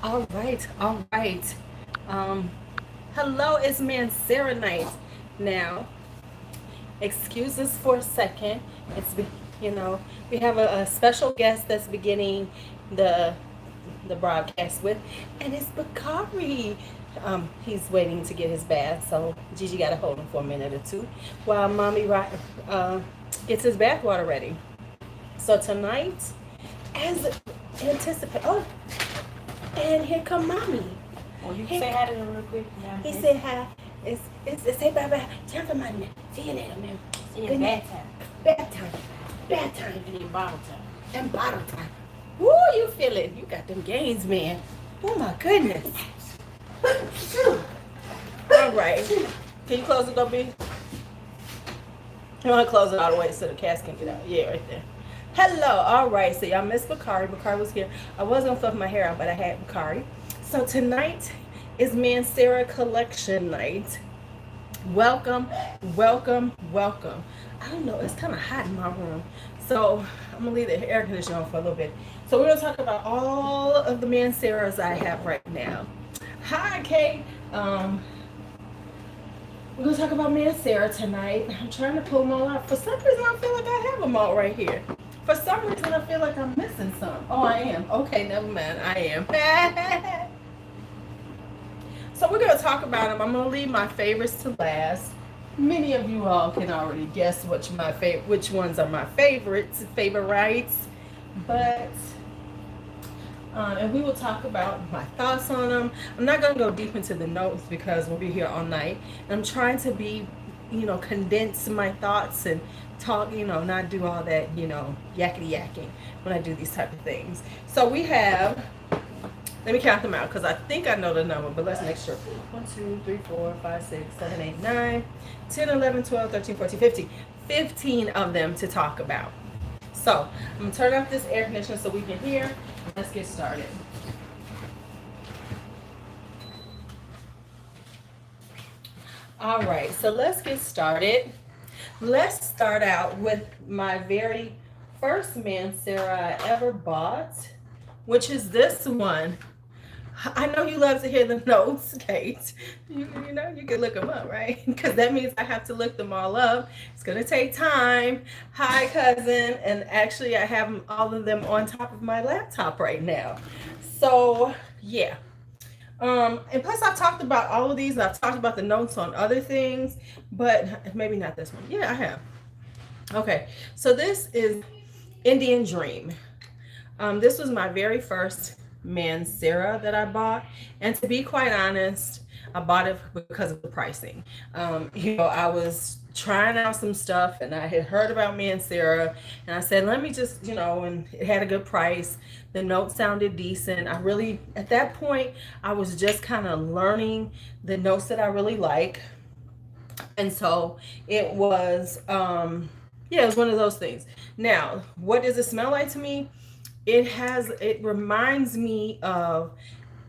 All right, all right. Um, Hello, it's Mancera night. Now, excuse us for a second. It's you know we have a special guest that's beginning the the broadcast with, and it's Bakari. He's waiting to get his bath, so Gigi got to hold him for a minute or two while Mommy uh, gets his bath water ready. So tonight, as anticipate, oh, and here come Mommy. Well, you can Here say hi to them real quick. He said hi. It's say bye bye. Time for my man. See you later, man. It's Good night. bad time. Bad time. Bad time. And in bottle time. And bottle time. Woo, you feel it. You got them gains, man. Oh my goodness. All right. Can you close the door, B? You want to close it all the way so the cats can get out. Yeah, right there. Hello. All right. So y'all missed Bakari. Bakari was here. I was going to fluff my hair out, but I had Bakari. So tonight is Mancera collection night. Welcome, welcome, welcome. I don't know, it's kind of hot in my room. So I'm gonna leave the air conditioner on for a little bit. So we're gonna talk about all of the Manceras I have right now. Hi, Kate. We're gonna talk about Mancera tonight. I'm trying to pull them all out. For some reason, I feel like I have them all right here. For some reason, I feel like I'm missing some. Oh, I am. Okay, never mind. I am. So we're going to talk about them. I'm going to leave my favorites to last. Many of you all can already guess which ones are my favorites. But and we will talk about my thoughts on them. I'm not going to go deep into the notes because we'll be here all night. And I'm trying to be, condense my thoughts and talk, not do all that, yakety yakking when I do these type of things. So we have, let me count them out because I think I know the number, but let's make sure. 1, 2, 3, 4, 5, 6, 7, 8, 9, 10, 11, 12, 13, 14, 15. 15 of them to talk about. So I'm going to turn off this air conditioner so we can hear. Let's get started. All right, so let's get started. Let's start out with my very first Mancera I ever bought, which is this one. I know you love to hear the notes, Kate. You can look them up, right? Because that means I have to look them all up. It's going to take time. Hi, cousin. And actually, I have all of them on top of my laptop right now. So, yeah. And plus, I've talked about all of these. I've talked about the notes on other things, but maybe not this one. Yeah, I have. Okay, so this is Indian Dream. This was my very first Mancera that I bought, and to be quite honest, I bought it because of the pricing. I was trying out some stuff, and I had heard about Mancera, and I said, let me just, and it had a good price. The notes sounded decent. I really, at that point, I was just kind of learning the notes that I really like, and so it was, yeah, it was one of those things. Now, what does it smell like to me? It reminds me of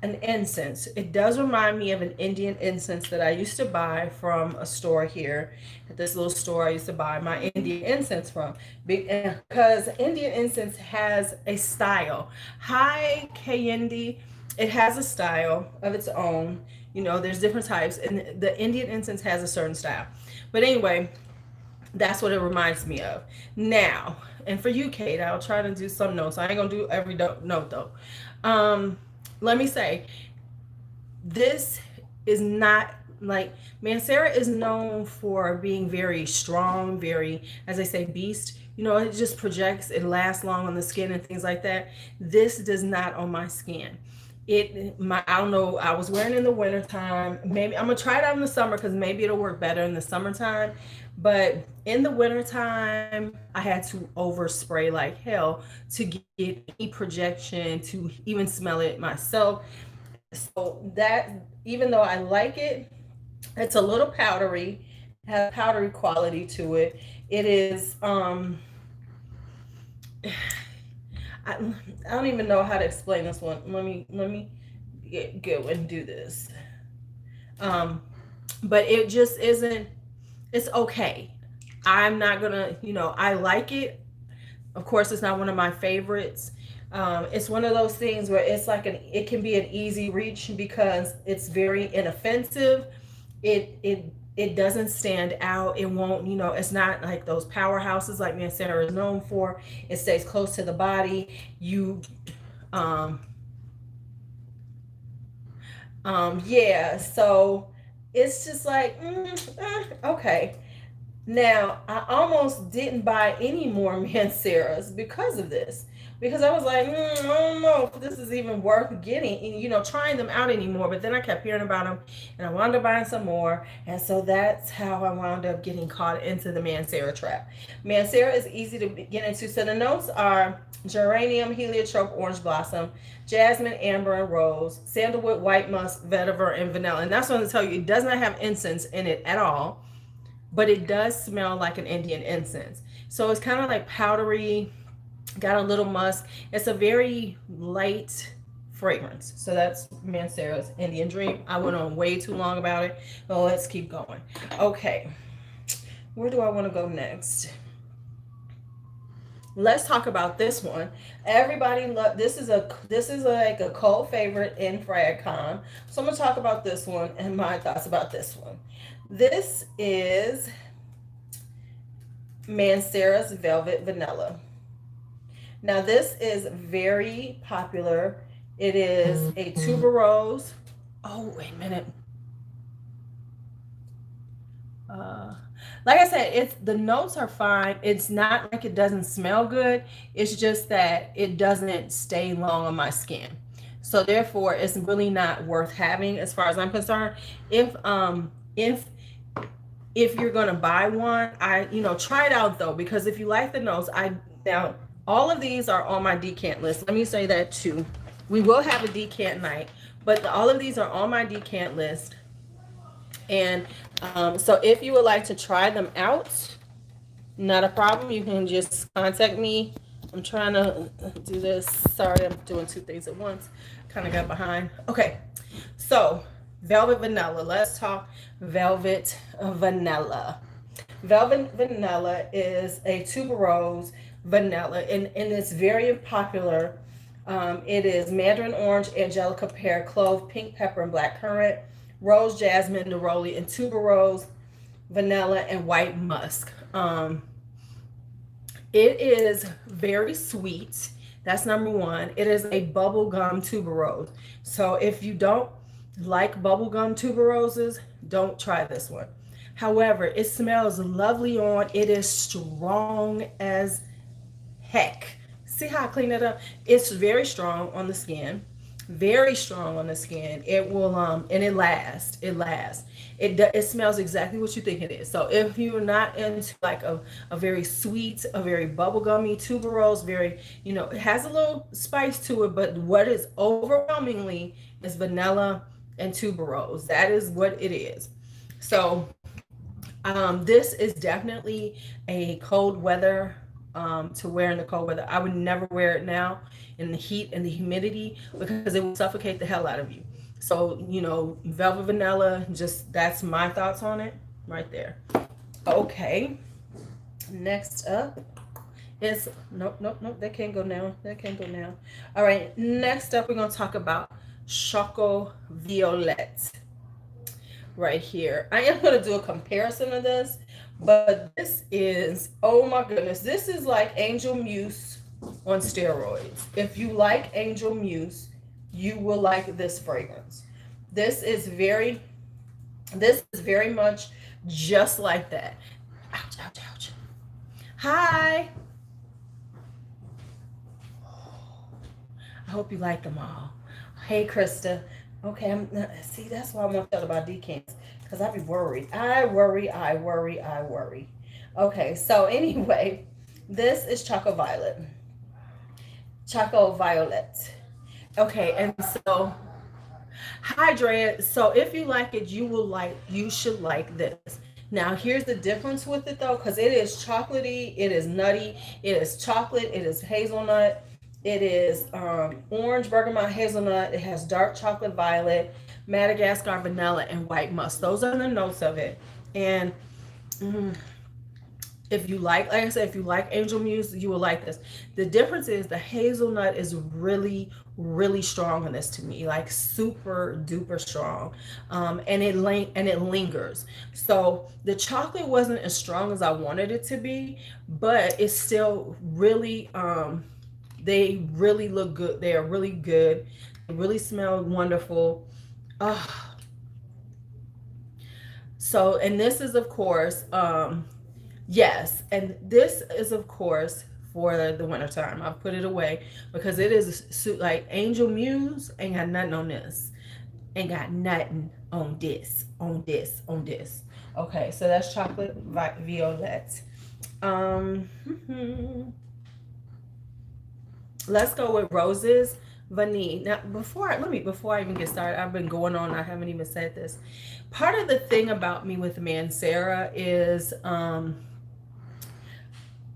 an incense. It does remind me of an Indian incense that I used to buy from a store here. At this little store I used to buy my Indian incense from. Because Indian incense has a style. Hi, Kayindi. It has a style of its own. There's different types, and the Indian incense has a certain style. But anyway, that's what it reminds me of. Now, and for you, Kate, I'll try to do some notes. I ain't gonna do every note though. Let me say, this is not like Mancera is known for being very strong, very, as I say, beast. It just projects, it lasts long on the skin and things like that. This does not on my skin. I don't know, I was wearing it in the wintertime. Maybe I'm gonna try it out in the summer because maybe it'll work better in the summertime. But in the wintertime, I had to overspray like hell to get any projection, to even smell it myself. So that, even though I like it, it's a little powdery, has powdery quality to it. It is I, I don't even know how to explain this one. Let me go and do this. But it just isn't. It's okay. I'm not gonna. I like it. Of course, it's not one of my favorites. It's one of those things where it's like it can be an easy reach because it's very inoffensive. It doesn't stand out. It won't, it's not like those powerhouses like Mancera is known for. It stays close to the body. You um yeah, so it's just like okay. Now, I almost didn't buy any more Manceras because of this. Because I was like, I don't know if this is even worth getting, trying them out anymore. But then I kept hearing about them and I wound up buying some more. And so that's how I wound up getting caught into the Mancera trap. Mancera is easy to get into. So the notes are geranium, heliotrope, orange blossom, jasmine, amber, and rose, sandalwood, white musk, vetiver, and vanilla. And that's what I'm going to tell you. It does not have incense in it at all, but it does smell like an Indian incense. So it's kind of like powdery, got a little musk. It's a very light fragrance. So that's Mancera's Indian Dream. I went on way too long about it, but let's keep going. Okay, where do I want to go next? Let's talk about this one. Everybody love this is like a cult favorite in FragCon. So I'm gonna talk about this one and my thoughts about this one. This is Mancera's Velvet Vanilla. Now this is very popular. It is a tuberose. Oh, wait a minute. Like I said, the notes are fine. It's not like it doesn't smell good. It's just that it doesn't stay long on my skin. So therefore, it's really not worth having as far as I'm concerned. If you're gonna buy one, try it out though, because if you like the notes, now all of these are on my decant list. Let me say that too. We will have a decant night, but all of these are on my decant list. And so if you would like to try them out, not a problem. You can just contact me. I'm trying to do this. Sorry, I'm doing two things at once. Kind of got behind. Okay, so Velvet Vanilla. Let's talk Velvet Vanilla. Velvet Vanilla is a tuberose vanilla, and it's very popular. It is mandarin orange, angelica pear, clove, pink pepper, and black currant, rose, jasmine, neroli, and tuberose, vanilla, and white musk. It is very sweet. That's number one. It is a bubblegum tuberose. So if you don't like bubblegum tuberoses, don't try this one. However, it smells lovely on. It is strong as heck. See how I clean it up? It's very strong on the skin. Very strong on the skin. It will and it lasts. It smells exactly what you think it is. So if you're not into like a very sweet, a very bubblegummy tuberose, very, it has a little spice to it, but what is overwhelmingly is vanilla and tuberose. That is what it is. So this is definitely a cold weather to wear in the cold weather. I would never wear it now in the heat and the humidity because it will suffocate the hell out of you. So, Velvet Vanilla, just that's my thoughts on it right there. Okay. Next up is, nope, that can't go now. All right. Next up, we're going to talk about Choco Violet right here. I am going to do a comparison of this, but this is, oh my goodness, this is like Angel Muse on steroids. If you like Angel Muse, you will like this fragrance. This is very much just like that. Ouch, ouch, ouch. Hi. I hope you like them all. Hey, Krista. Okay, see, that's why I want to tell about decants, because I be worried. I worry. Okay, so anyway, this is Choco Violet. Okay, and so, hi, Drea. So if you like it, you should like this. Now, here's the difference with it, though, because it is chocolatey, it is nutty, it is chocolate, it is hazelnut. It is orange, bergamot, hazelnut. It has dark chocolate violet, Madagascar vanilla, and white musk. Those are the notes of it. And If you like I said, if you like Angel Muse, you will like this. The difference is the hazelnut is really, really strong in this to me, like super duper strong, and it lingers. So the chocolate wasn't as strong as I wanted it to be, but it's still really, they really look good. They are really good. They really smell wonderful. Oh, so, and this is of course, yes, and this is of course for the wintertime. I've put it away because it is like Angel Muse ain't got nothing on this. Ain't got nothing on this, on this, on this. Okay, so that's chocolate violette. Um, let's go with roses vanille. Now, before I even get started, I've been going on. I haven't even said this. Part of the thing about me with Mancera is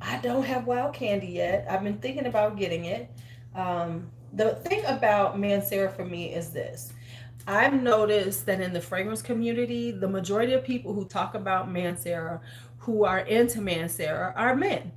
I don't have wild candy yet. I've been thinking about getting it. The thing about Mancera for me is this. I've noticed that in the fragrance community, the majority of people who talk about Mancera, who are into Mancera, are men.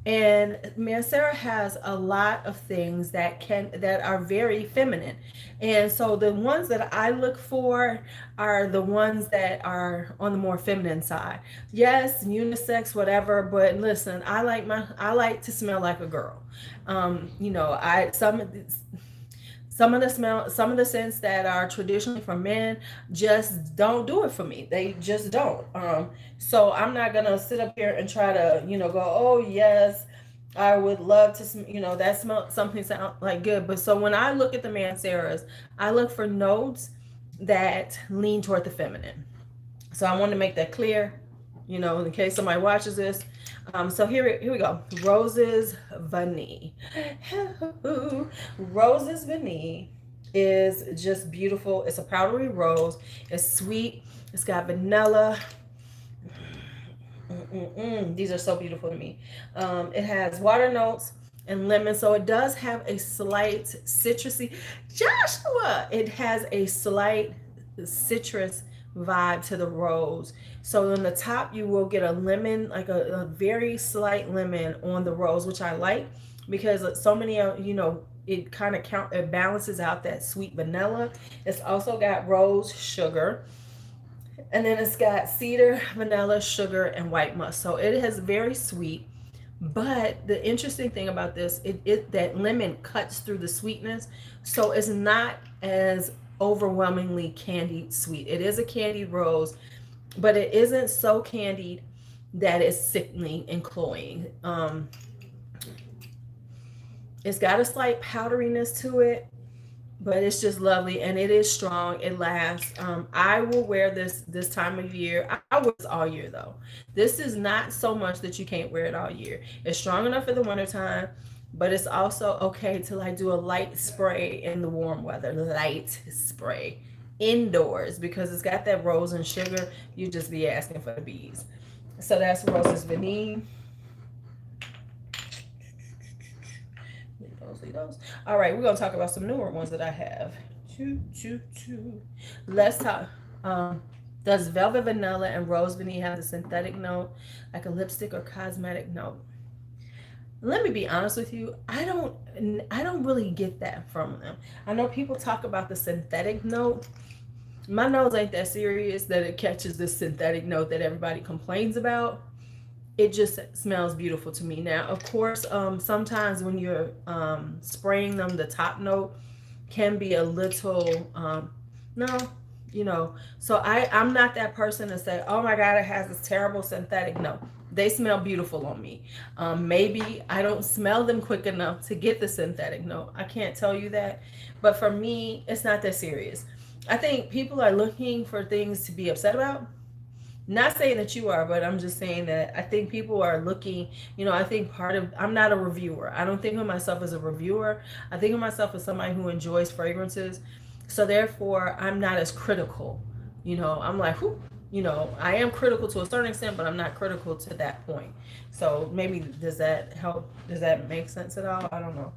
And Mancera has a lot of things that are very feminine. And so the ones that I look for are the ones that are on the more feminine side. Yes, unisex, whatever, but listen, I like to smell like a girl. You know, I some of the scents that are traditionally for men just don't do it for me. They just don't. So I'm not gonna sit up here and try to, go, oh yes, I would love to, that smell something sound like good. But so when I look at the Manceras, I look for notes that lean toward the feminine. So I want to make that clear, in case somebody watches this. So here we go. Roses Vanille. Roses Vanille is just beautiful. It's a powdery rose. It's sweet. It's got vanilla. These are so beautiful to me. It has water notes and lemon, so it does have a slight citrusy. Joshua, it has a slight citrus vibe to the rose. So on the top, you will get a lemon, like a very slight lemon on the rose, which I like because so many, it kind of it balances out that sweet vanilla. It's also got rose sugar. And then it's got cedar, vanilla, sugar, and white musk. So it is very sweet. But the interesting thing about this, that lemon cuts through the sweetness. So it's not as overwhelmingly candied sweet. It is a candied rose, but it isn't so candied that it's sickening and cloying. It's got a slight powderiness to it, but it's just lovely and it is strong. It lasts. I will wear this time of year. I wear this all year though. This is not so much that you can't wear it all year. It's strong enough for the wintertime, but it's also okay to like do a light spray in the warm weather. Light spray indoors because it's got that rose and sugar. You just be asking for the bees. So that's Roses Vanille. Those. All right, we're gonna talk about some newer ones that I have. Let's talk. Does Velvet Vanilla and Rose Vanille have a synthetic note, like a lipstick or cosmetic note? Let me be honest with you. I don't really get that from them. I know people talk about the synthetic note. My nose ain't that serious that it catches this synthetic note that everybody complains about. It just smells beautiful to me. Now, of course, sometimes when you're spraying them, the top note can be a little, no, so I'm not that person to say, oh my God, it has this terrible synthetic note. They smell beautiful on me. Maybe I don't smell them quick enough to get the synthetic note. I can't tell you that. But for me, it's not that serious. I think people are looking for things to be upset about. Not saying that you are, but I'm just saying that I think people are looking, I think I'm not a reviewer. I don't think of myself as a reviewer. I think of myself as somebody who enjoys fragrances. So therefore, I'm not as critical. I'm like, I am critical to a certain extent, but I'm not critical to that point. So maybe, does that help? Does that make sense at all? I don't know.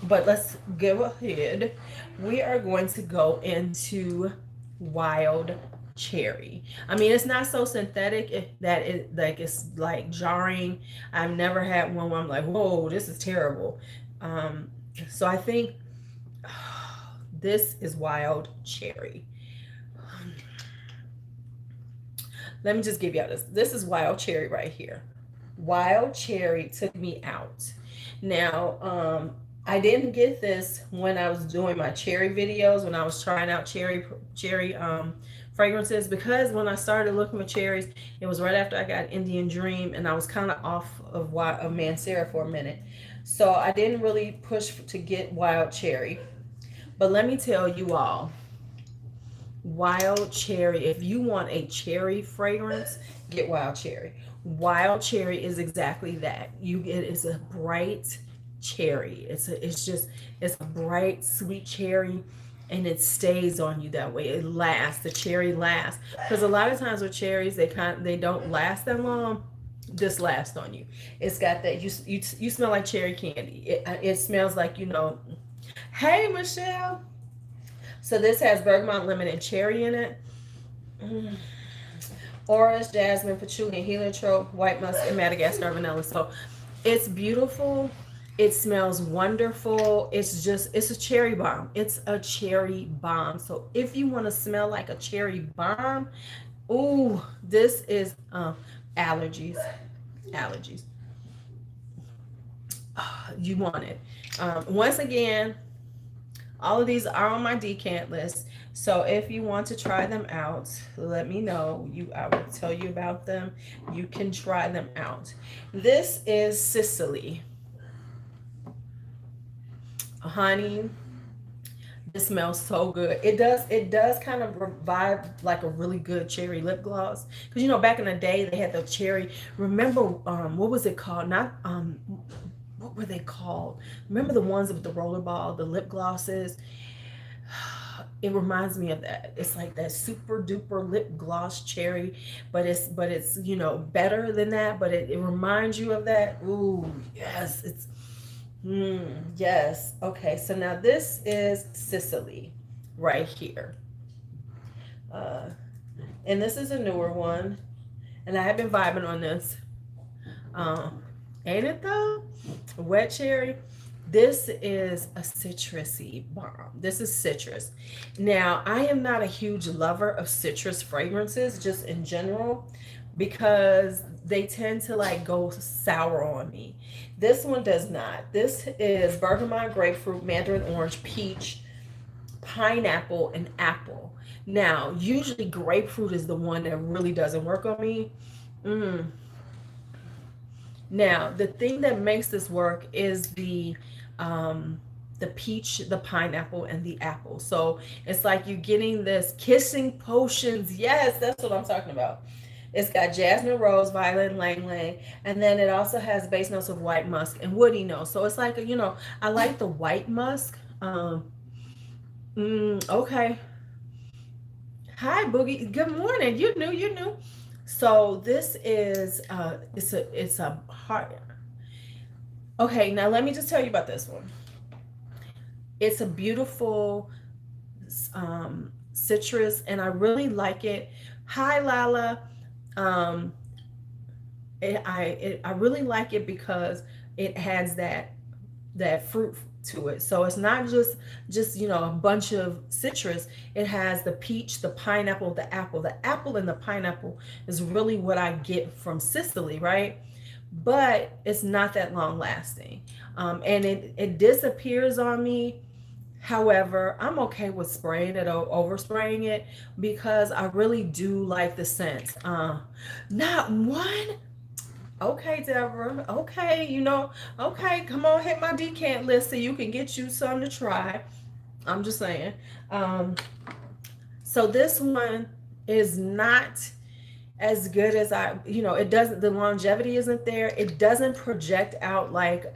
But let's go ahead. We are going to go into Wild cherry. I mean, it's not so synthetic that it like it's like jarring. I've never had one where I'm like, whoa, this is terrible. Um, so I think this is wild cherry. Let me just give y'all this. This is wild cherry right here. Wild cherry took me out. Now, I didn't get this when I was doing my cherry videos, when I was trying out cherry fragrances, because when I started looking for cherries, it was right after I got Indian Dream, and I was kind of off of Mancera for a minute. So I didn't really push to get wild cherry. But let me tell you all, wild cherry, if you want a cherry fragrance, get wild cherry. Wild cherry is exactly that. It is a bright cherry. It's a bright sweet cherry, and it stays on you that way. It lasts. The cherry lasts, because a lot of times with cherries, they don't last that long. This lasts on you. It's got that, you smell like cherry candy. It smells like, hey Michelle. So this has bergamot, lemon, and cherry in it. Orange, jasmine, patchouli, and heliotrope, white musk, and Madagascar vanilla. So it's beautiful. It smells wonderful. It's a cherry bomb. It's a cherry bomb. So if you want to smell like a cherry bomb, ooh, this is allergies. Allergies. You want it. Once again, all of these are on my decant list. So if you want to try them out, let me know. I will tell you about them. You can try them out. This is Sicily. Honey, this smells so good. It does kind of revive like a really good cherry lip gloss. Because back in the day they had the cherry. Remember, what was it called? Not what were they called? Remember the ones with the rollerball, the lip glosses? It reminds me of that. It's like that super duper lip gloss cherry, but it's better than that. But it reminds you of that. Ooh, yes, yes. Okay, so now this is Sicily, right here, and this is a newer one, and I have been vibing on this. Ain't it though? Wet cherry. This is a citrusy bomb. This is citrus. Now, I am not a huge lover of citrus fragrances, just in general, because they tend to like go sour on me. This one does not. This is bergamot, grapefruit, mandarin orange, peach, pineapple, and apple. Now, usually grapefruit is the one that really doesn't work on me. Now, the thing that makes this work is the peach, the pineapple, and the apple. So it's like you're getting this kissing potions. Yes, that's what I'm talking about. It's got jasmine, rose, violet, and lang lang, and then it also has base notes of white musk and woody notes. So it's like I like the white musk. Okay. Hi, Boogie. Good morning. You knew. So this is it's a heart. Okay, now let me just tell you about this one. It's a beautiful citrus, and I really like it. Hi, Lala. I really like it because it has that fruit to it. So it's not just a bunch of citrus. It has the peach, the pineapple, the apple. The apple and the pineapple is really what I get from Sicily, right? But it's not that long lasting, and it disappears on me. However, I'm okay with spraying it or overspraying it because I really do like the scent. Not one. Okay, Deborah. Okay, okay, come on, hit my decant list so you can get you some to try. I'm just saying. So this one is not as good as it doesn't, the longevity isn't there. It doesn't project out like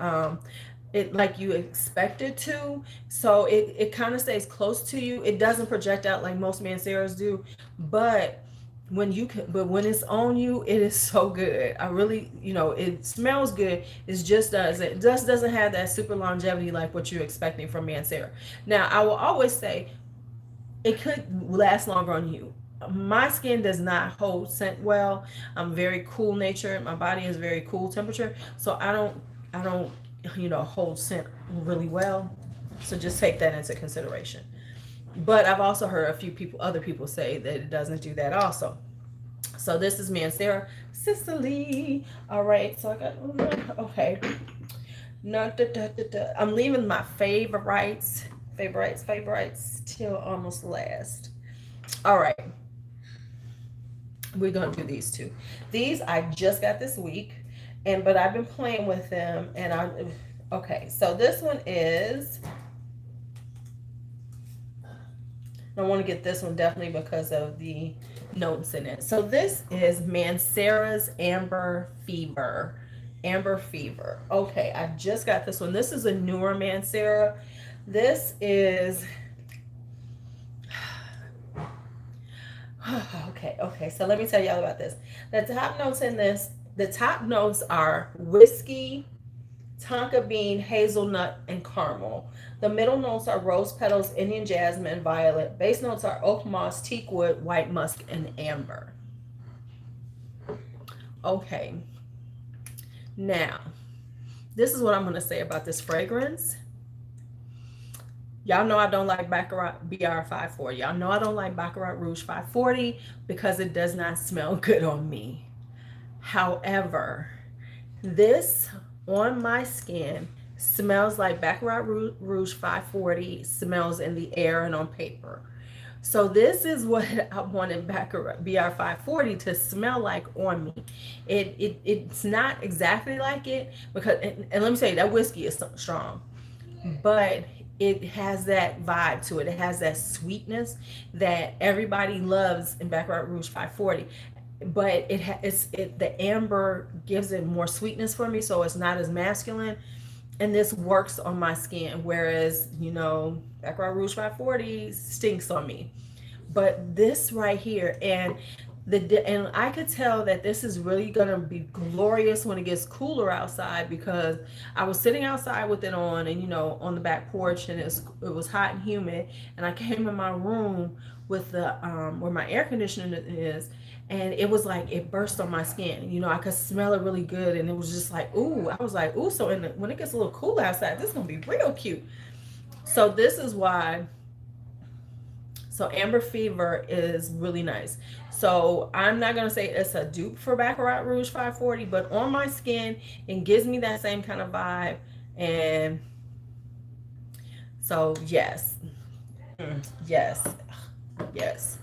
you expect it to. So it kind of stays close to you. It doesn't project out like most Manceras do, but when it's on you, it is so good. I really, it smells good. It just doesn't have that super longevity like what you're expecting from Mancera. Now, I will always say it could last longer on you. my skin does not hold scent well. I'm very cool natured. My body is very cool temperature. So I don't, hold scent really well. So just take that into consideration. But I've also heard other people say that it doesn't do that also. So this is Mancera, Sicily. All right. So I got, okay. No, I'm leaving my favorites till almost last. All right. We're gonna do these two. These I just got this week, but I've been playing with them, and okay. So this one is. I want to get this one definitely because of the notes in it. So this is Mancera's Amber Fever. Amber Fever. Okay, I just got this one. This is a newer Mancera. This is okay. So let me tell y'all about this. The top notes are whiskey, tonka bean, hazelnut, and caramel. The middle notes are rose petals, Indian jasmine, violet. Base notes are oak moss, teak wood, white musk, and amber. Okay. Now, this is what I'm going to say about this fragrance. Y'all know I don't like Baccarat BR 540. Y'all know I don't like Baccarat Rouge 540 because it does not smell good on me. However, this on my skin smells like Baccarat Rouge 540 smells in the air and on paper. So this is what I wanted Baccarat BR 540 to smell like on me. It's not exactly like it because, and let me say that whiskey is strong, but it has that vibe to it. It has that sweetness that everybody loves in Baccarat Rouge 540. But the amber gives it more sweetness for me, so it's not as masculine. And this works on my skin, whereas Baccarat Rouge 540 stinks on me. But this right here, and I could tell that this is really gonna be glorious when it gets cooler outside, because I was sitting outside with it on, and on the back porch, and it was hot and humid, and I came in my room with the where my air conditioner is, and it was like it burst on my skin. I could smell it really good, and it was just like, ooh. I was like, ooh. So when it gets a little cool outside, this is gonna be real cute. So this is why. So Amber Fever is really nice. So I'm not gonna say it's a dupe for Baccarat Rouge 540, but on my skin, it gives me that same kind of vibe. And so yes, yes, yes,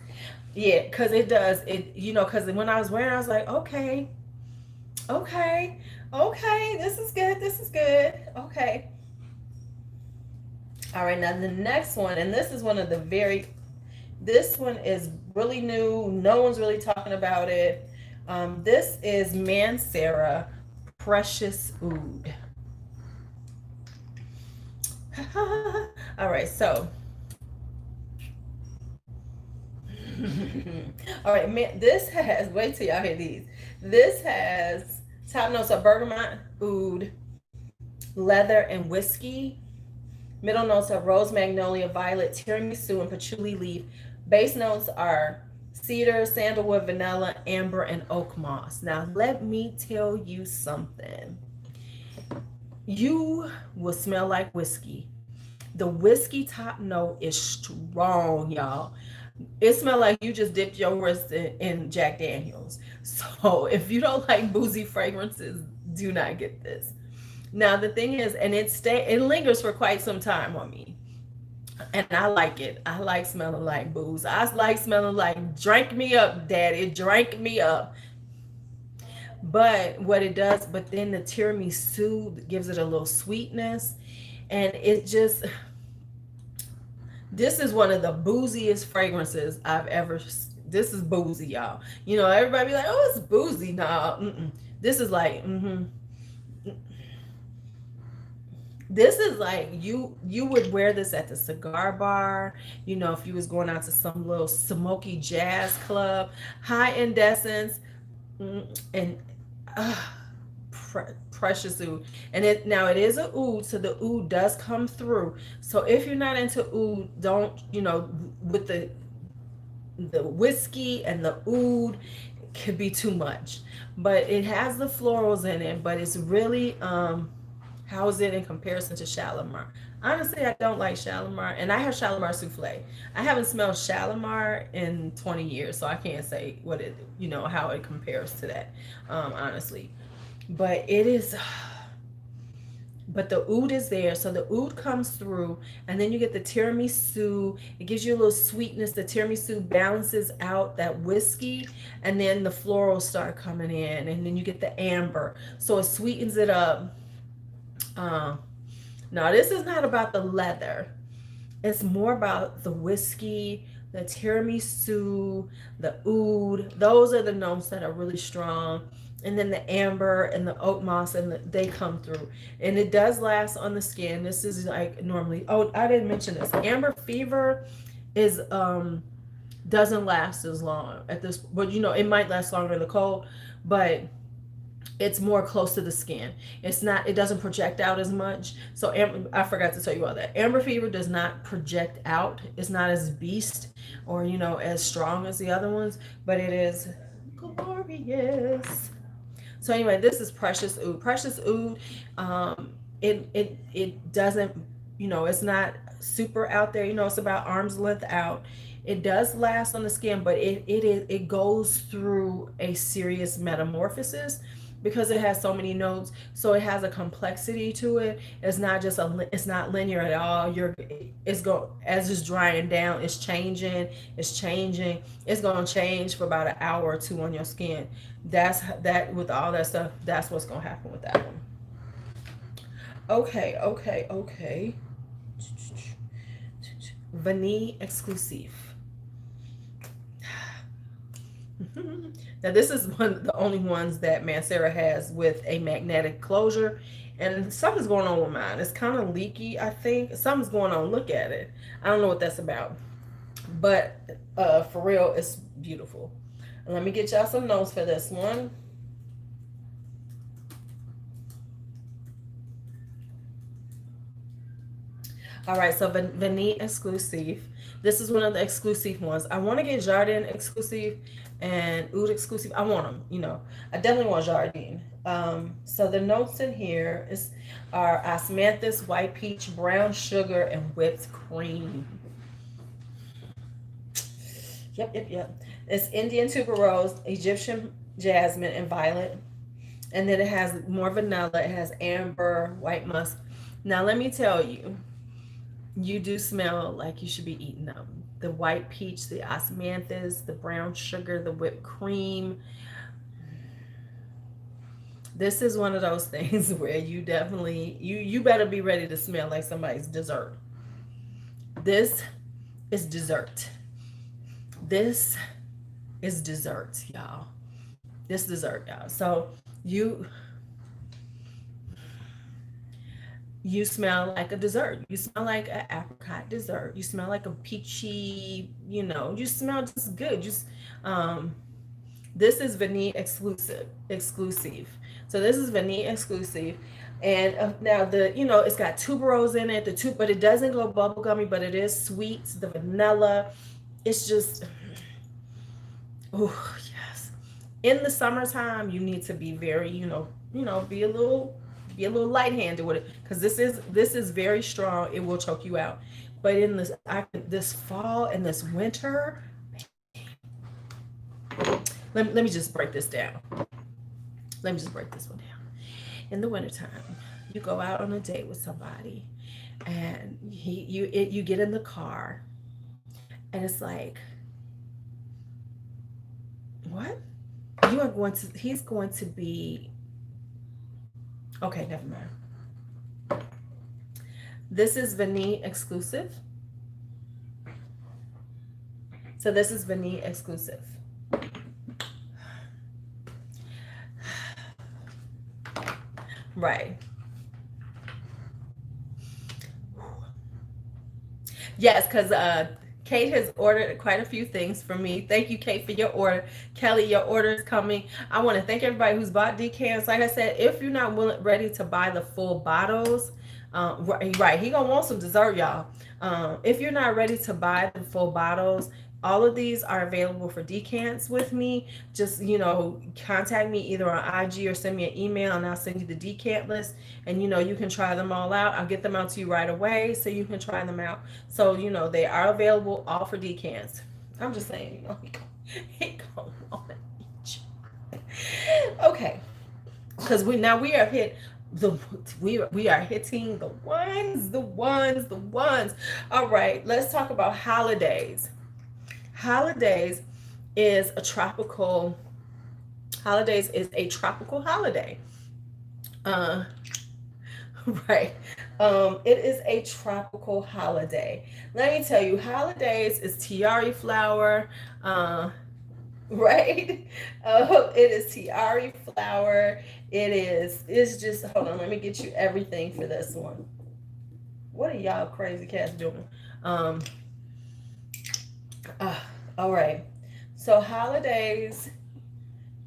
yeah, because it does. Because when I was wearing it, I was like, okay, this is good. This is good. Okay. All right, now the next one, and this is this one is really new. No one's really talking about it. This is Mancera Precious Oud. All right, so. All right, man, wait till y'all hear these. This has top notes of bergamot, oud, leather, and whiskey. Middle notes are rose, magnolia, violet, tiramisu, and patchouli leaf. Base notes are cedar, sandalwood, vanilla, amber, and oak moss. Now, let me tell you something. You will smell like whiskey. The whiskey top note is strong, y'all. It smells like you just dipped your wrist in Jack Daniels. So if you don't like boozy fragrances, do not get this. Now the thing is, and it lingers for quite some time on me, and I like it. I like smelling like booze. I like smelling like drank me up, daddy, drank me up. But what it does, but then the tiramisu gives it a little sweetness, and this is one of the booziest fragrances I've ever. This is boozy, y'all. Everybody be like, "Oh, it's boozy." No, this is like, this is like you would wear this at the cigar bar. If you was going out to some little smoky jazz club, high end essence, and precious oud. And it is a oud, so the oud does come through. So if you're not into oud, don't with the the whiskey and the oud could be too much. But it has the florals in it, but it's really how's it in comparison to Shalimar? Honestly, I don't like Shalimar, and I have Shalimar souffle. I haven't smelled Shalimar in 20 years, so I can't say what it, how it compares to that, honestly. But it is, but the oud is there, so the oud comes through, and then you get the tiramisu. It gives you a little sweetness. The tiramisu balances out that whiskey, and then the florals start coming in, and then you get the amber, so it sweetens it up. um now, this is not about the leather. It's more about the whiskey, the tiramisu, the oud. Those are the notes that are really strong. And then the amber and the oat moss, and they come through. And it does last on the skin. This is like normally. Oh, I didn't mention this. Amber fever is doesn't last as long at this, but it might last longer in the cold, but it's more close to the skin. It doesn't project out as much. So I forgot to tell you all that. Amber fever does not project out. It's not as beast or, as strong as the other ones, but it is glorious. So anyway, this is Precious Oud. Precious Oud, it doesn't, it's not super out there. It's about arm's length out. It does last on the skin, but it goes through a serious metamorphosis because it has so many notes. So it has a complexity to it. It's not just it's not linear at all. It's go as it's drying down, it's changing, it's going to change for about an hour or two on your skin. That with all that stuff, that's what's going to happen with that one. Okay. Vanille exclusive. Now, this is one of the only ones that Mancera has with a magnetic closure, and something's going on with mine. It's kind of leaky, I think. Something's going on. Look at it. I don't know what that's about, but for real, it's beautiful. And let me get y'all some notes for this one. All right, so Vanille exclusive. This is one of the exclusive ones. I want to get Jardin exclusive and Oud exclusive. I want them, I definitely want Jardin. So the notes in here are osmanthus, white peach, brown sugar, and whipped cream. Yep. It's Indian tuberose, Egyptian jasmine, and violet. And then it has more vanilla. It has amber, white musk. Now, let me tell you, you do smell like you should be eating them. The white peach, the osmanthus, the brown sugar, the whipped cream. This is one of those things where you definitely, you better be ready to smell like somebody's dessert. This is dessert. This is dessert, y'all. This dessert, y'all. So you smell like a dessert. You smell like an apricot dessert. You smell like a peachy, you smell just good. This is Vanille exclusive. So this is Vanille exclusive. And now it's got tuberose in it, but it doesn't go bubblegummy, but it is sweet. The vanilla, it's just, oh yes. In the summertime, you need to be very, be a little light-handed with it, because this is very strong. It will choke you out. But in this fall and this winter, let me just break this down. Let me just break this one down. In the wintertime, you go out on a date with somebody, and you get in the car, and it's like, what? He's going to be, okay, never mind. This is Vanille exclusive. So this is Vanille exclusive. Right. Yes, because Kate has ordered quite a few things for me. Thank you, Kate, for your order. Kelly, your order is coming. I want to thank everybody who's bought decants. Like I said, if you're not ready to buy the full bottles, right, he gonna want some dessert, y'all. If you're not ready to buy the full bottles, All of these are available for decants with me. Just, contact me either on IG or send me an email and I'll send you the decant list. And, you can try them all out. I'll get them out to you right away so you can try them out. So, they are available all for decants. I'm just saying, he going on each. Okay. Because we are hit we are hitting the ones. All right, let's talk about holidays. Holidays is a tropical holiday. Uh, right. It is a tropical holiday. Let me tell you, holidays is tiare flower. Right. It is tiare flower. It's just, hold on, let me get you everything for this one. What are y'all crazy cats doing? Um, all right. So holidays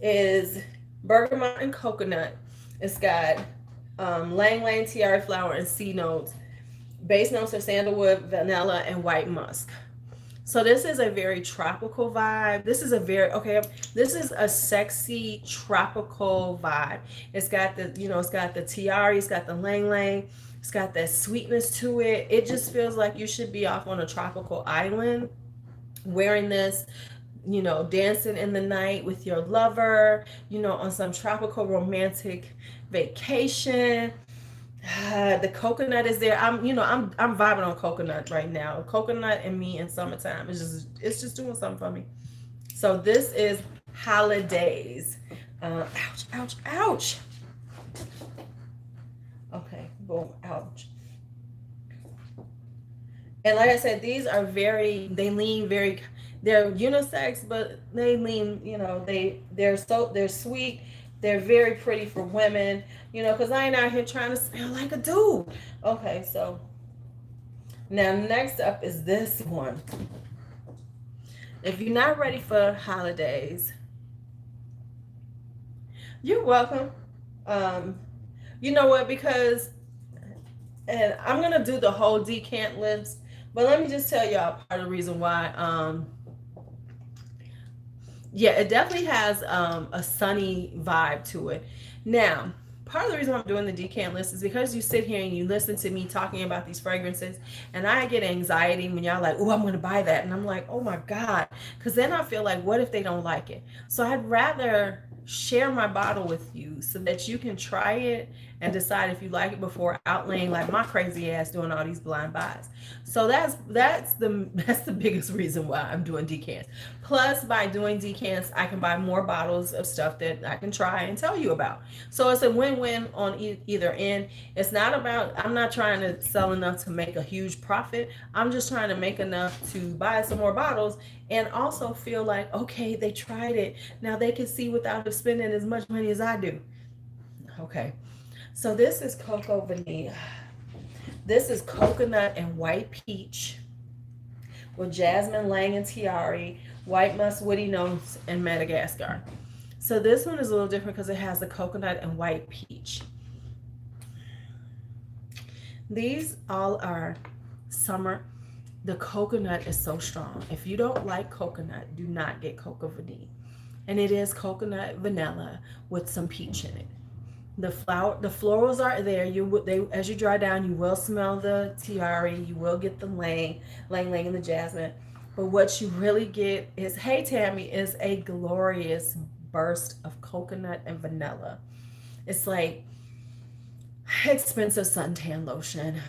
is bergamot and coconut. It's got lang lang, tiare flower, and sea notes. Base notes are sandalwood, vanilla, and white musk. So this is a very tropical vibe. This is a sexy tropical vibe. It's got the tiare, it's got the lang lang, it's got that sweetness to it. It just feels like you should be off on a tropical island wearing this, dancing in the night with your lover, on some tropical romantic vacation. The coconut is there. I'm vibing on coconut right now. Coconut and me in summertime. It's just doing something for me. So this is holidays. Ouch, ouch, ouch. Okay, boom, ouch. And like I said, these are they're unisex, but they lean, they're sweet. They're very pretty for women, because I ain't out here trying to smell like a dude. Okay, so now next up is this one. If you're not ready for holidays, you're welcome. You know what? And I'm gonna do the whole decant list, but let me just tell y'all part of the reason why. Yeah, it definitely has a sunny vibe to it. Now, part of the reason why I'm doing the decant list is because you sit here and you listen to me talking about these fragrances, and I get anxiety when y'all like, oh, I'm going to buy that. And I'm like, oh my God. Because then I feel like, what if they don't like it? So I'd rather share my bottle with you so that you can try it and decide if you like it before outlaying like my crazy ass doing all these blind buys. So that's the biggest reason why I'm doing decants. Plus, by doing decants, I can buy more bottles of stuff that I can try and tell you about. So it's a win-win on either end. It's not about, I'm not trying to sell enough to make a huge profit. I'm just trying to make enough to buy some more bottles and also feel like, okay, they tried it. Now they can see without spending as much money as I do. Okay. So this is Coco Vanille. This is coconut and white peach with jasmine, lang, and tiare, white musk, woody notes, and Madagascar. So this one is a little different because it has the coconut and white peach. These all are summer. The coconut is so strong. If you don't like coconut, do not get Coco Vanille. And it is coconut vanilla with some peach in it. The florals are there. As you dry down, you will smell the tiare. You will get the lang, and the jasmine. But what you really get is, hey Tammy, is a glorious burst of coconut and vanilla. It's like expensive suntan lotion.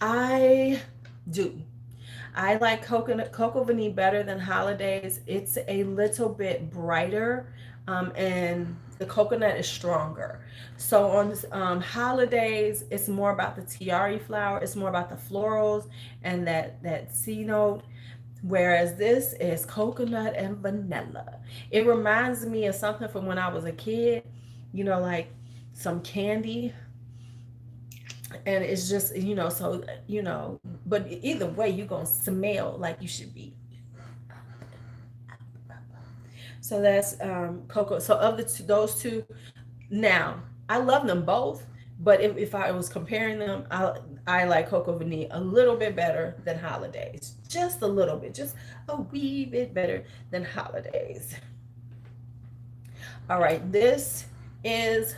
I like Coco Vanille better than Holidays. It's a little bit brighter, and the coconut is stronger. So on Holidays, it's more about the tiare flower. It's more about the florals and that C note. Whereas this is coconut and vanilla. It reminds me of something from when I was a kid, like some candy. And it's just, but either way, you're going to smell like you should be. So that's Coco. So of those two, now I love them both, but if I was comparing them, I like Coco Vanille a little bit better than Holidays. Just a little bit, just a wee bit better than Holidays. All right, this is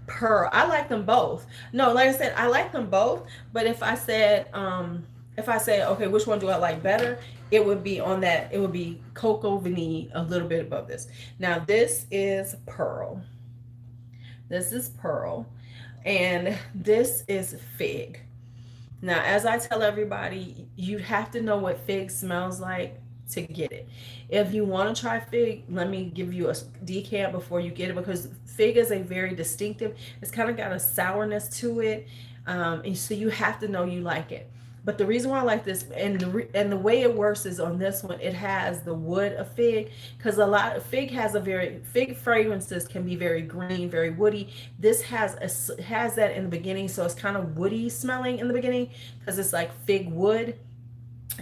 Pearl. I like them both. No, like I said, I like them both. But if I said, okay, which one do I like better? It would be on that. It would be Coco Vanille a little bit above this. Now this is Pearl. This is Pearl, and this is Fig. Now, as I tell everybody, you have to know what fig smells like to get it. If you want to try fig, let me give you a decant before you get it, because fig is a very distinctive, it's kind of got a sourness to it. And so you have to know you like it. But the reason why I like this, and the way it works is on this one, it has the wood of fig, because a lot of fig has a very fig fragrances can be very green, very woody. This has that in the beginning, so it's kind of woody smelling in the beginning because it's like fig wood.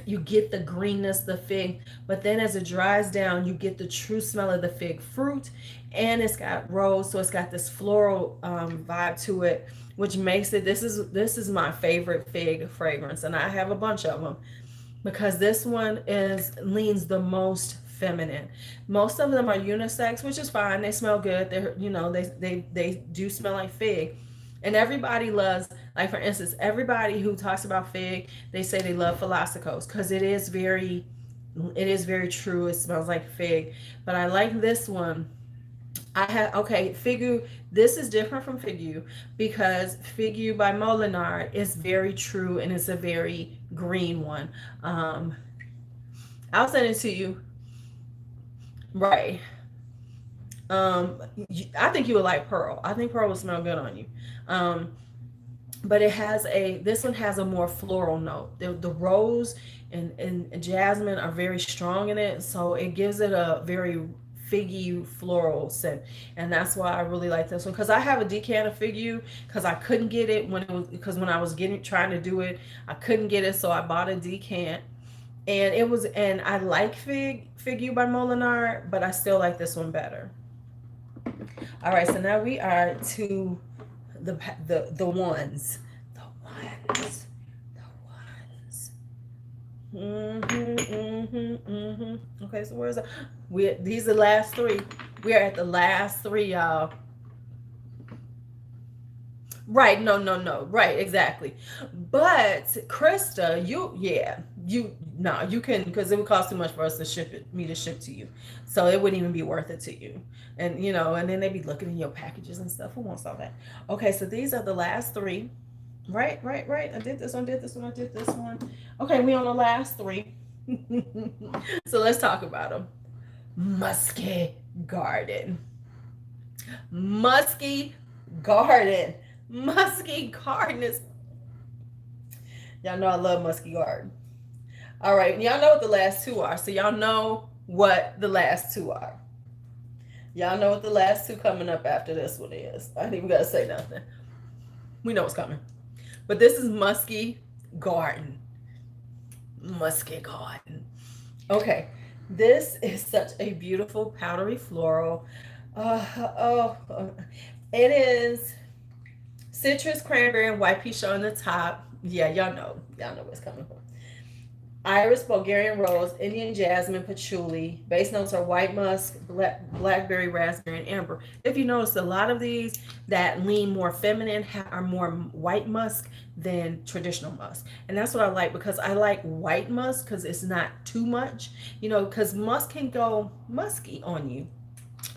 You get the greenness, the fig, but then as it dries down, you get the true smell of the fig fruit, and it's got rose, so it's got this floral vibe to it, which makes it. This is my favorite fig fragrance, and I have a bunch of them because this one is leans the most feminine. Most of them are unisex, which is fine. They smell good. They're they do smell like fig, and everybody loves, like for instance, everybody who talks about fig, they say they love Philoxicos because it is very true. It smells like fig, but I like this one. I have okay, Figu. This is different from Figu because Figu by Molinard is very true and it's a very green one. Um, I'll send it to you. Right. I think you would like Pearl. I think Pearl will smell good on you. Um, but this one has a more floral note. The rose and jasmine are very strong in it, so it gives it a very figgy floral scent, and that's why I really like this one. Because I have a decant of figu because I couldn't get it when I was getting trying to do it, I couldn't get it, so I bought a decant, and I like figu by Molinar, but I still like this one better. All right, so now we are to the ones, the ones, the ones. Okay, so where's the? These are the last three. We are at the last three, y'all. Right, no, no, no. Right, exactly. But Krista, you can, because it would cost too much for us to ship to you. So it wouldn't even be worth it to you. And and then they'd be looking in your packages and stuff. Who wants all that? Okay, so these are the last three. Right, right, right. I did this one, did this one, I did this one. Okay, we on the last three. So let's talk about them. Musky Garden. Musky Garden. Musky Garden is. Y'all know I love Musky Garden. All right, y'all know what the last two are. So y'all know what the last two are. Y'all know what the last two coming up after this one is. I ain't even gotta say nothing. We know what's coming. But this is Musky Garden. Musky Garden. Okay, this is such a beautiful powdery floral. It is citrus, cranberry, and white peach on the top. Yeah, y'all know what's coming from. Iris, Bulgarian rose, Indian jasmine, patchouli. Base notes are white musk, blackberry, raspberry, and amber. If you notice, a lot of these that lean more feminine are more white musk than traditional musk. And that's what I like, because I like white musk because it's not too much, because musk can go musky on you.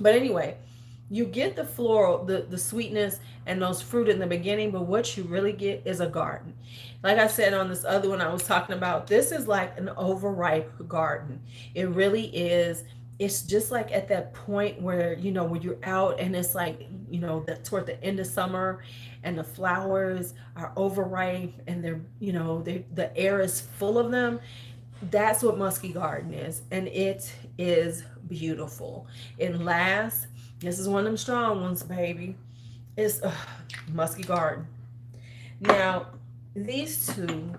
But anyway, you get the floral, the sweetness and those fruit in the beginning, but what you really get is a garden. Like I said on this other one I was talking about, this is like an overripe garden. It really is. It's just like at that point where, when you're out and it's like, toward the end of summer and the flowers are overripe and the air is full of them. That's what Musky Garden is. And it is beautiful. It lasts. This is one of them strong ones, baby. It's Musky Garden. Now, these two,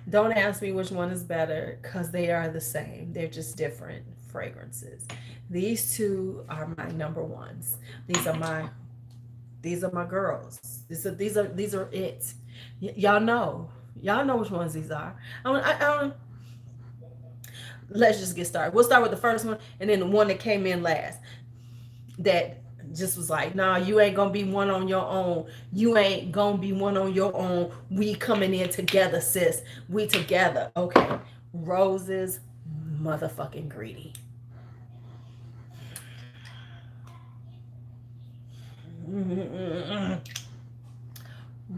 don't ask me which one is better because they are the same. They're just different fragrances. These two are my number ones. These are my girls. These are it. Y'all know. Y'all know which ones these are. Let's just get started. We'll start with the first one and then the one that came in last. That just was like, nah, you ain't gonna be one on your own. You ain't gonna be one on your own. We coming in together, sis. We together. Okay. Roses, motherfucking greedy.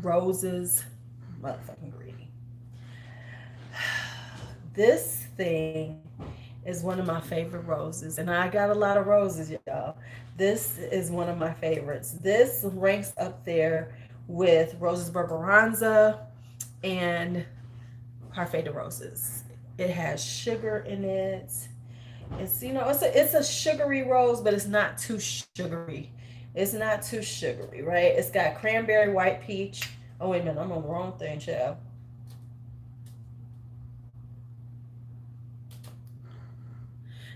Roses, motherfucking greedy. This thing is one of my favorite roses, and I got a lot of roses, y'all. This is one of my favorites. This ranks up there with Roses Barbaranza and Parfait de Roses. It has sugar in it. It's it's a sugary rose, but it's not too sugary. It's not too sugary, right? It's got cranberry, white peach. Oh wait a minute, I'm on the wrong thing, child.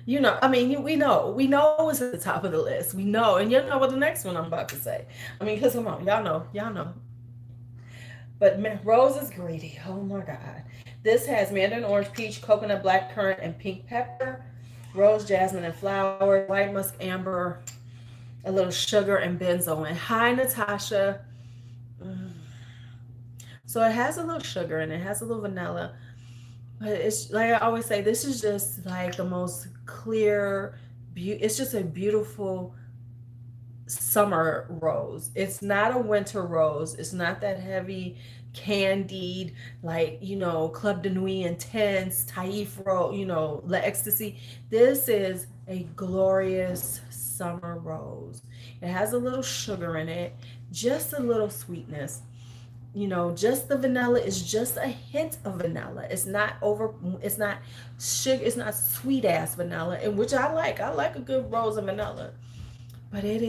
I mean, we know it's at the top of the list. We know, and you know what the next one I'm about to say. I mean, because come on, y'all know. But man, rose is greedy. Oh my god, this has mandarin orange, peach, coconut, black currant, and pink pepper, rose, jasmine, and flowers, white musk, amber, a little sugar, and benzoin. Hi, Natasha. Mm. So it has a little sugar and it has a little vanilla. But it's like I always say, this is just like the most clear, it's just a beautiful summer rose. It's not a winter rose. It's not that heavy, candied, like, Club de Nuit Intense, Taif Rose, La Ecstasy. This is a glorious summer rose. It has a little sugar in it, just a little sweetness. Just the vanilla is just a hint of vanilla. It's not over, it's not sugar, it's not sweet ass vanilla, and which I like. I like a good rose of vanilla. But it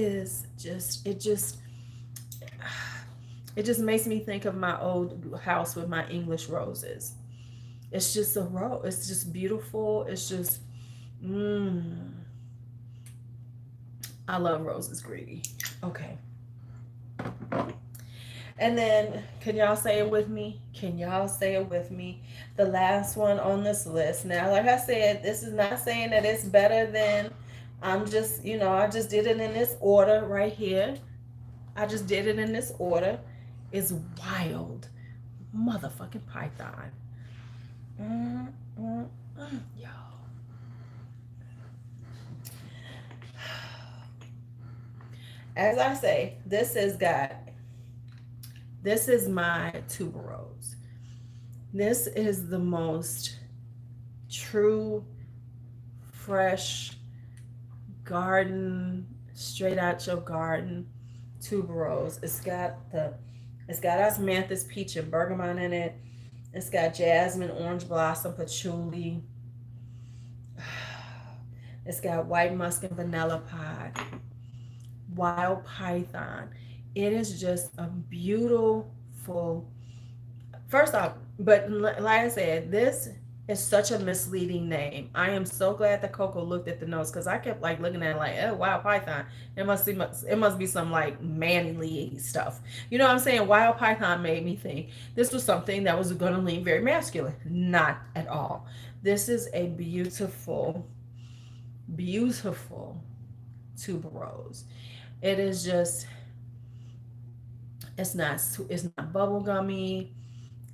just makes me think of my old house with my English roses. It's just a rose. It's just beautiful. It's just mmm. I love roses greedy. Okay. And then, can y'all say it with me? Can y'all say it with me? The last one on this list. Now, like I said, this is not saying that it's better than, I just did it in this order right here. I just did it in this order. It's wild motherfucking python. Yo. As I say, this is my tuberose. This is the most true, fresh garden, straight out your garden tuberose. It's got osmanthus, peach, and bergamot in it. It's got jasmine, orange blossom, patchouli. It's got white musk and vanilla pie. Wild python. It is just a beautiful. First off, but like I said, this is such a misleading name. I am so glad that Coco looked at the notes because I kept like looking at it like, oh, wild python. It must be some like manly stuff. You know what I'm saying? Wild python made me think this was something that was going to lean very masculine. Not at all. This is a beautiful, beautiful tuberose. It is just, it's not bubblegummy.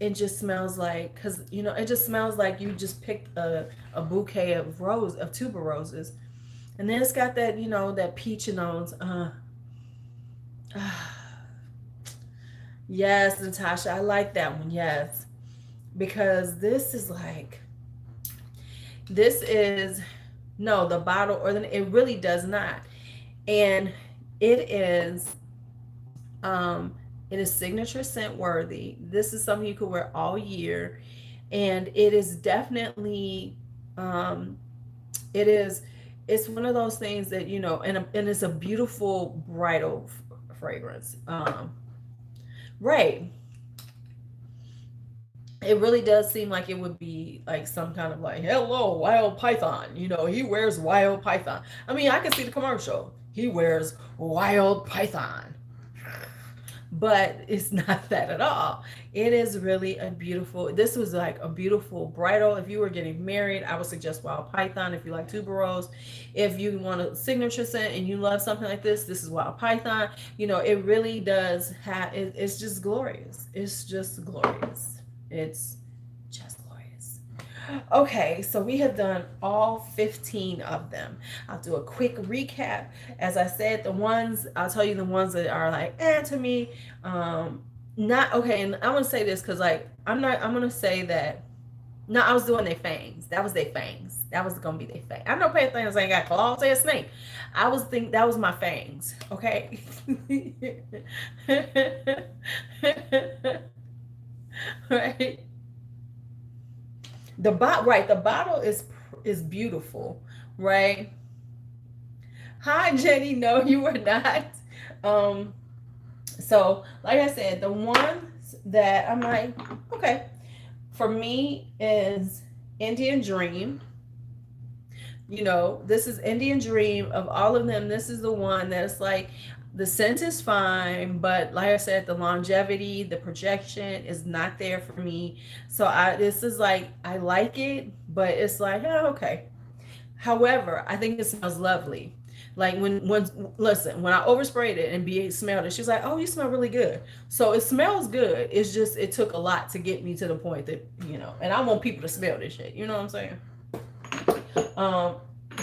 It just smells like, because it just smells like you just picked a bouquet of tuberoses, and then it's got that that peach notes. Yes, Natasha, I like that one. Yes, because this is no, the bottle, it really does not, and it is it is signature scent worthy. This is something you could wear all year, and it is definitely it is it's one of those things that and it's a beautiful bridal fragrance. Right. It really does seem like it would be like some kind of like, hello, wild python. He wears wild python. I mean, I can see the commercial. He wears wild python. but it's not that at all. It is really a beautiful, this was like a beautiful bridal. If you were getting married, I would suggest Wild Python. If you like tuberose, if you want a signature scent and you love something like this is Wild Python. You know, it really does have, it's just glorious. It's just glorious. It's just glorious. Okay, so we have done all 15 of them. I'll do a quick recap. As I said, the ones, I'll tell you the ones that are like, to me, not okay. And I'm gonna say this because, like, I'm gonna say that, no, I was doing their fangs. That was their fangs. That was gonna be their fangs. I know panthers ain't got claws, they a snake. I was think that was my fangs, okay? Right? The bottle is beautiful, right? Hi, Jenny. No, you are not. Um, so like I said, the ones that I'm like, okay, for me is Indian Dream. You know, this is Indian Dream. Of all of them, this is the one that's like, the scent is fine, but like I said, the longevity, the projection is not there for me. So this is like, I like it, but it's like, oh, okay. However, I think it smells lovely. Like when listen, when I oversprayed it and BA smelled it, she's like, "Oh, you smell really good." So it smells good. It's just it took a lot to get me to the point that, you know, and I want people to smell this shit. You know what I'm saying? Um,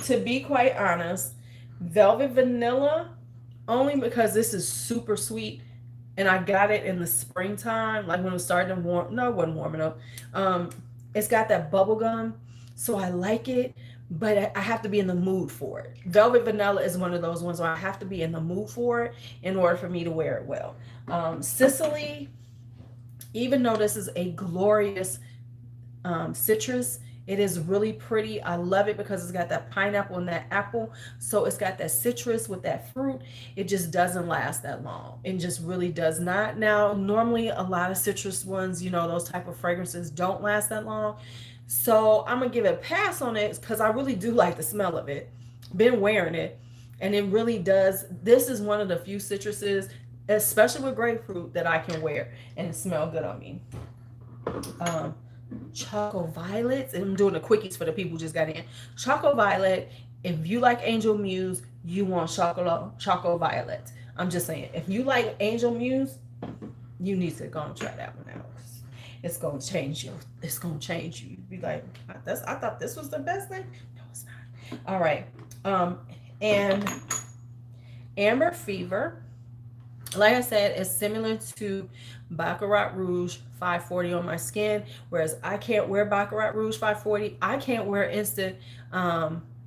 to be quite honest, Velvet Vanilla, only because this is super sweet and I got it in the springtime, like when it was starting to warm. No, it wasn't warming up. Um, it's got that bubble gum, so I like it, but I have to be in the mood for it. Velvet Vanilla is one of those ones where I have to be in the mood for it in order for me to wear it well. Sicily, even though this is a glorious citrus, it is really pretty. I love it because it's got that pineapple and that apple. So it's got that citrus with that fruit. It just doesn't last that long. It just really does not. Now, normally a lot of citrus ones, you know, those type of fragrances don't last that long. So I'm going to give it a pass on it because I really do like the smell of it. Been wearing it. And it really does. This is one of the few citruses, especially with grapefruit, that I can wear and smell good on me. Choco Violets, and I'm doing the quickies for the people who just got in. Choco Violet, if you like Angel Muse, you want Choco Violet. I'm just saying, if you like Angel Muse, you need to go and try that one out. It's gonna change you. It's gonna change you. You'd be like, I thought this was the best thing. No, it's not. All right. And Amber Fever, like I said, it's similar to Baccarat Rouge 540 on my skin, whereas I can't wear Baccarat Rouge 540. I can't wear Instant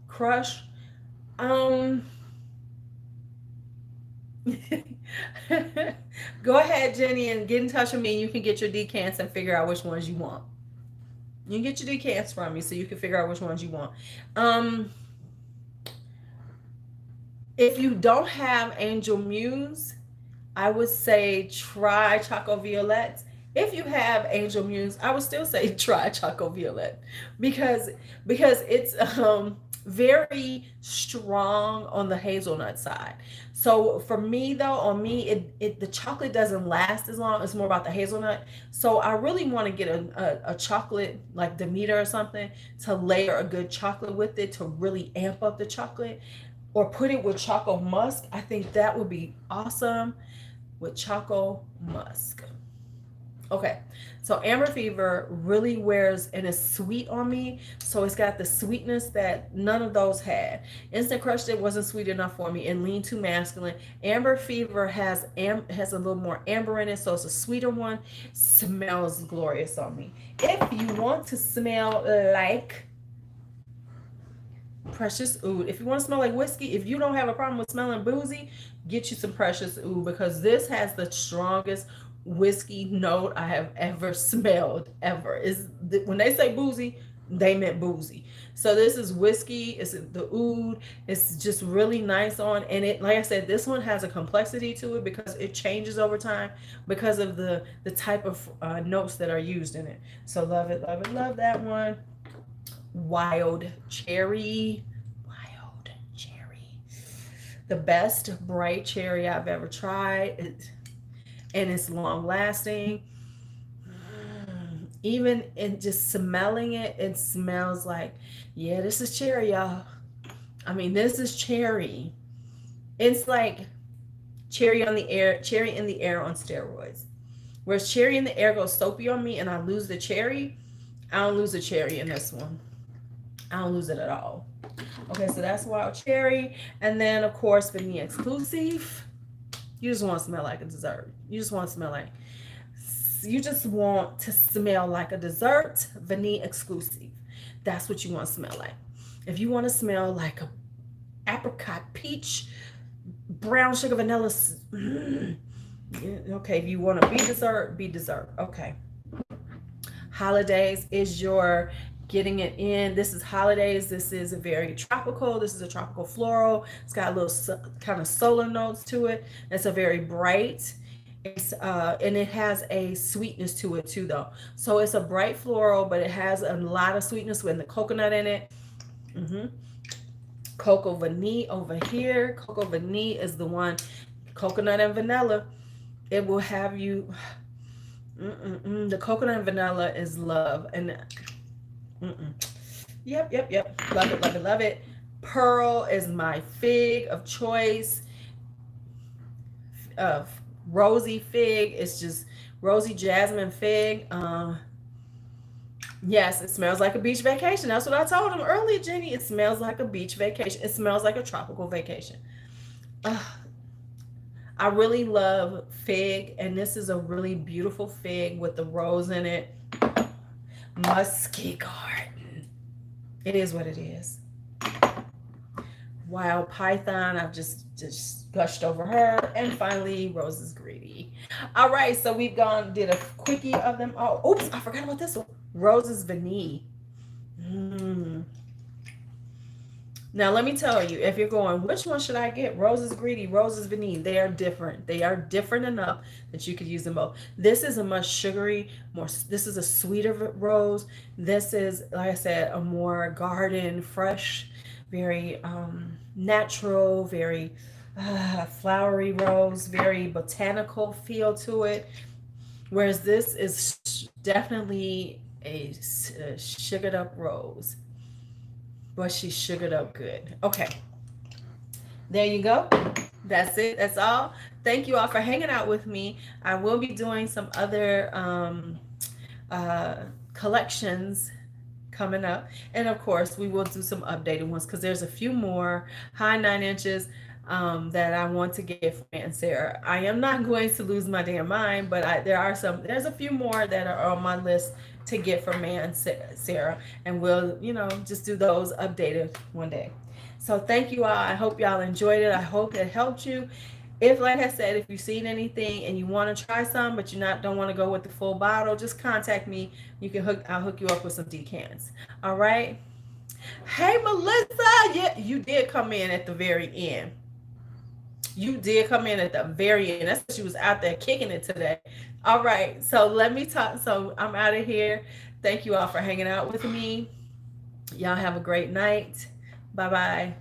Crush. Go ahead, Jenny, and get in touch with me. You can get your decants and figure out which ones you want. You can get your decants from me so you can figure out which ones you want. If you don't have Angel Muse, I would say try Choco Violette. If you have Angel Muse, I would still say try Choco Violette because it's very strong on the hazelnut side. So for me though, on me, the chocolate doesn't last as long. It's more about the hazelnut. So I really want to get a chocolate like Demeter or something to layer a good chocolate with it to really amp up the chocolate, or put it with Choco Musk. I think that would be awesome with Choco Musk. Okay, so Amber Fever really wears and is sweet on me. So it's got the sweetness that none of those had. Instant Crush, it wasn't sweet enough for me and leaned too masculine. Amber Fever has a little more amber in it, so it's a sweeter one. Smells glorious on me. If you want to smell like Precious Oud, if you want to smell like whiskey, if you don't have a problem with smelling boozy, get you some Precious Oud, because this has the strongest whiskey note I have ever smelled ever. When they say boozy, they meant boozy. So this is whiskey. It's the oud. It's just really nice on, and it, like I said, this one has a complexity to it because it changes over time because of the type of notes that are used in it. So love it, love it, love that one. Wild Cherry. Wild Cherry. The best bright cherry I've ever tried. and it's long lasting. Even in just smelling it, it smells like, yeah, this is cherry, y'all. I mean, this is cherry. It's like cherry on the air, cherry in the air on steroids. Whereas cherry in the air goes soapy on me and I lose the cherry, I don't lose the cherry in this one. I don't lose it at all. Okay, so that's wild cherry. And then, of course, Vanille exclusive. You just want to smell like a dessert. You just want to smell like a dessert. Vanille exclusive. That's what you want to smell like. If you want to smell like a apricot, peach, brown sugar, vanilla. Okay, if you want to be dessert, be dessert. Okay. Holidays is your getting it in. This is holidays. This is a very tropical. This is a tropical floral. It's got a little kind of solar notes to it. It's a very bright. And it has a sweetness to it too, though. So it's a bright floral, but it has a lot of sweetness with the coconut in it. Mm-hmm. Coco Vanille over here. Coco Vanille is the one, coconut and vanilla. It will have you. The coconut and vanilla is love, and yep. Love it, love it, love it. Pearl is my fig of choice. Of rosy fig, it's just rosy jasmine fig. Yes, it smells like a beach vacation. That's what I told him earlier, Jenny. It smells like a beach vacation. It smells like a tropical vacation. Uh, I really love fig, and this is a really beautiful fig with the rose in it. Musky garden. It is what it is. Wild Python, I've just gushed over her. And finally, Rose is Greedy. All right, so we've did a quickie of them. Oh, oops, I forgot about this one. Rose is Vanille. Now, let me tell you, if you're going, which one should I get? Rose is Greedy, Rose is Vanille. They are different. They are different enough that you could use them both. This is a much sugary, this is a sweeter rose. This is, like I said, a more garden, fresh, very natural, very flowery rose, very botanical feel to it. Whereas this is definitely a sugared up rose, but she's sugared up good. Okay, there you go. That's it. That's all. Thank you all for hanging out with me. I will be doing some other collections coming up, and of course we will do some updated ones because there's a few more high 9 inches that I want to get from Mancera. I am not going to lose my damn mind, but there's a few more that are on my list to get from Mancera, and we'll just do those updated one day. So thank you all. I hope y'all enjoyed it. I hope it helped you. If, like I said, if you've seen anything and you want to try some, but you don't want to go with the full bottle, just contact me. I'll hook you up with some decants. All right. Hey, Melissa. Yeah, you did come in at the very end. You did come in at the very end. That's what she was out there kicking it today. All right. So let me talk. So I'm out of here. Thank you all for hanging out with me. Y'all have a great night. Bye-bye.